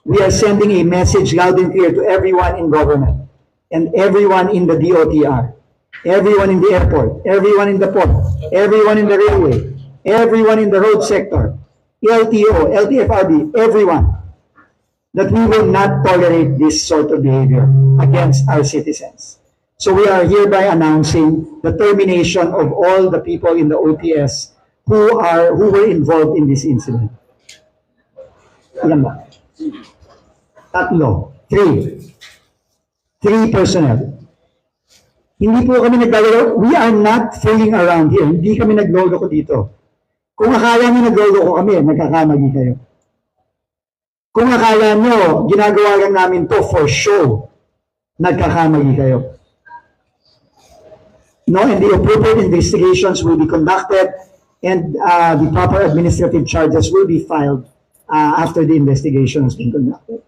we are sending a message loud and clear to everyone in government and everyone in the DOTR, everyone in the airport, everyone in the port, everyone in the railway, everyone in the road sector, LTO, LTFRB, everyone, that we will not tolerate this sort of behavior against our citizens. So we are hereby announcing the termination of all the people in the OTS who were involved in this incident. Ilan ba? Tatlo. Three personnel. Hindi po kami nagloloko. We are not fooling around here. Hindi kami nagloloko dito. Kung akala nyo nagloloko kami, nagkakamali kayo. Kung akala nyo, ginagawa lang namin to for show, nagkakamali kayo. No, and the appropriate investigations will be conducted and the proper administrative charges will be filed after the investigation has been conducted.